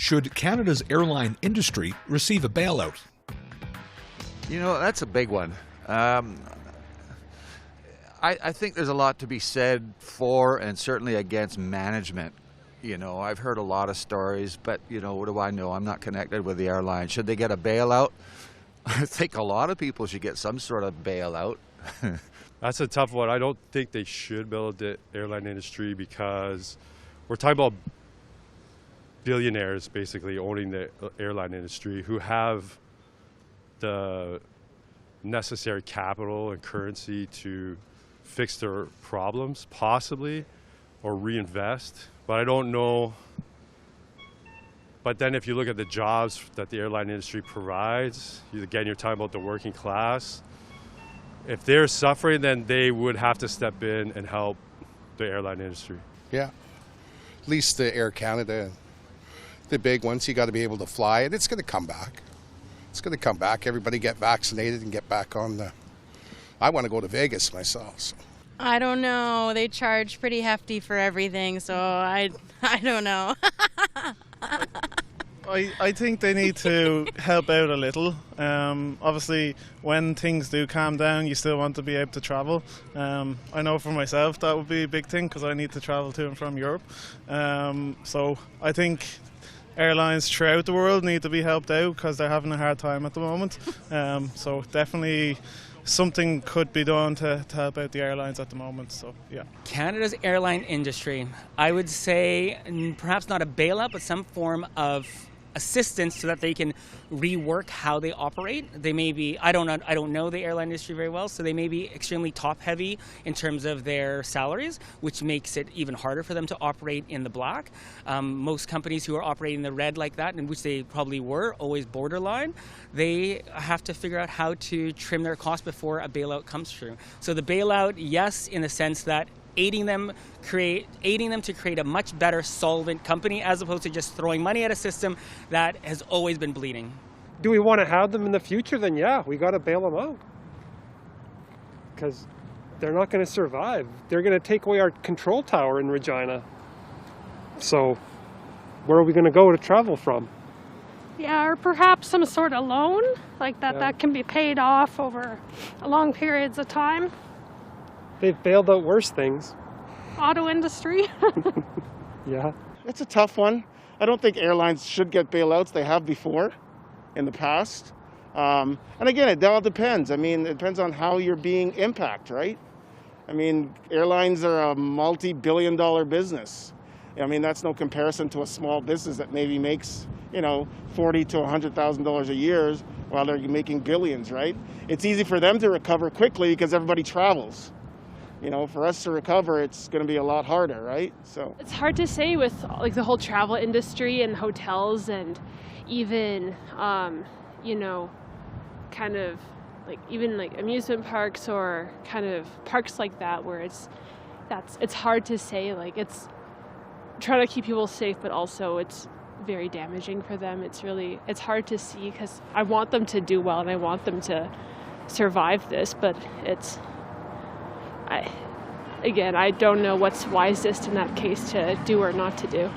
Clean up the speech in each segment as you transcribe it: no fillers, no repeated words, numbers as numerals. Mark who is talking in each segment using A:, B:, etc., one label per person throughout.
A: Should Canada's airline industry receive a bailout?
B: You know, that's a big one. I think there's a lot to be said for and certainly against management. You know, I've heard a lot of stories, but, you know, what do I know? I'm not connected with the airline. Should they get a bailout? I think a lot of people should get some sort of bailout.
C: That's a tough one. I don't think they should bail the airline industry because we're talking about billionaires basically owning the airline industry who have the necessary capital and currency to fix their problems, possibly, or reinvest. But I don't know. But then if you look at the jobs that the airline industry provides, again, you're talking about the working class. If they're suffering, then they would have to step in and help the airline industry.
D: Yeah, at least the Air Canada, the big ones, you got to be able to fly, and it's going to come back. It's going to come back. Everybody get vaccinated and get back on the... I want to go to Vegas myself. So.
E: I don't know. They charge pretty hefty for everything, so I don't know.
F: I think they need to help out a little. Obviously, when things do calm down, you still want to be able to travel. I know for myself that would be a big thing because I need to travel to and from Europe. So I think airlines throughout the world need to be helped out because they're having a hard time at the moment. So definitely something could be done to help out the airlines at the moment. So yeah.
G: Canada's airline industry, I would say perhaps not a bailout, but some form of assistance so that they can rework how they operate. They may be, I don't know the airline industry very well, so they may be extremely top heavy in terms of their salaries, which makes it even harder for them to operate in the black. Most companies who are operating in the red like that, in which they probably were always borderline, they have to figure out how to trim their costs before a bailout comes through. So the bailout, yes, in the sense that aiding them to create a much better solvent company as opposed to just throwing money at a system that has always been bleeding.
H: Do we want to have them in the future? Then yeah, we got to bail them out because they're not going to survive. They're going to take away our control tower in Regina. So where are we going to go to travel from?
I: Yeah, or perhaps some sort of loan like that that can be paid off over long periods of time.
H: They've bailed out worse things.
I: Auto industry.
H: Yeah.
J: It's a tough one. I don't think airlines should get bailouts. They have before in the past. And again, it all depends. I mean, it depends on how you're being impacted, right? I mean, airlines are a multi-billion-dollar business. I mean, that's no comparison to a small business that maybe makes, you know, $40,000 to $100,000 a year while they're making billions, right? It's easy for them to recover quickly because everybody travels. You know, for us to recover, it's going to be a lot harder, right? So
K: it's hard to say with like the whole travel industry and hotels and even, you know, kind of like even like amusement parks or kind of parks like that where it's hard to say. Like it's trying to keep people safe, but also it's very damaging for them. It's hard to see because I want them to do well and I want them to survive this, but I don't know what's wisest in that case to do or not to do.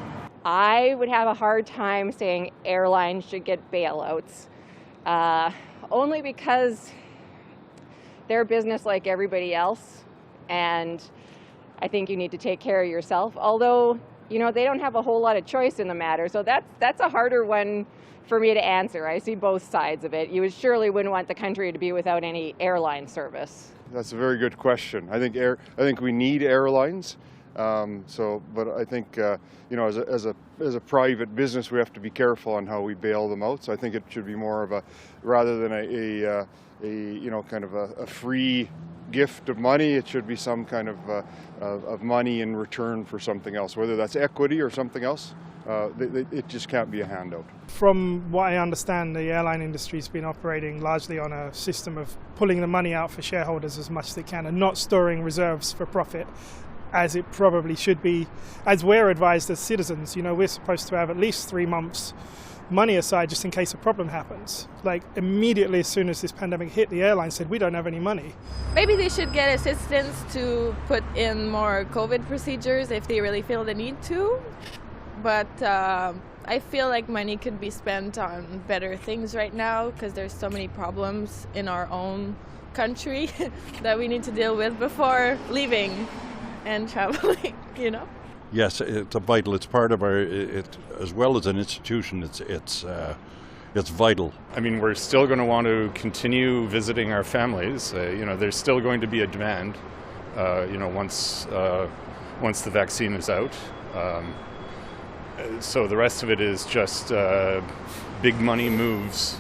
L: I would have a hard time saying airlines should get bailouts, only because they're a business like everybody else, and I think you need to take care of yourself. Although, you know, they don't have a whole lot of choice in the matter, so that's a harder one for me to answer. I see both sides of it. You surely wouldn't want the country to be without any airline service.
M: That's a very good question. I think we need airlines. But I think you know, as a private business, we have to be careful on how we bail them out. So I think it should be more of a, rather than a you know, kind of a free gift of money, it should be some kind of money in return for something else, whether that's equity or something else. It just can't be a handout.
N: From what I understand, the airline industry's been operating largely on a system of pulling the money out for shareholders as much as they can and not storing reserves for profit, as it probably should be, as we're advised as citizens. You know, we're supposed to have at least 3 months money aside just in case a problem happens. Like immediately as soon as this pandemic hit, the airline said, we don't have any money.
O: Maybe they should get assistance to put in more COVID procedures if they really feel the need to. But I feel like money could be spent on better things right now because there's so many problems in our own country that we need to deal with before leaving and traveling, you know?
P: Yes, it's vital. It's part of our, as well as an institution, it's vital.
Q: I mean, we're still going to want to continue visiting our families. There's still going to be a demand, once the vaccine is out. So the rest of it is just big money moves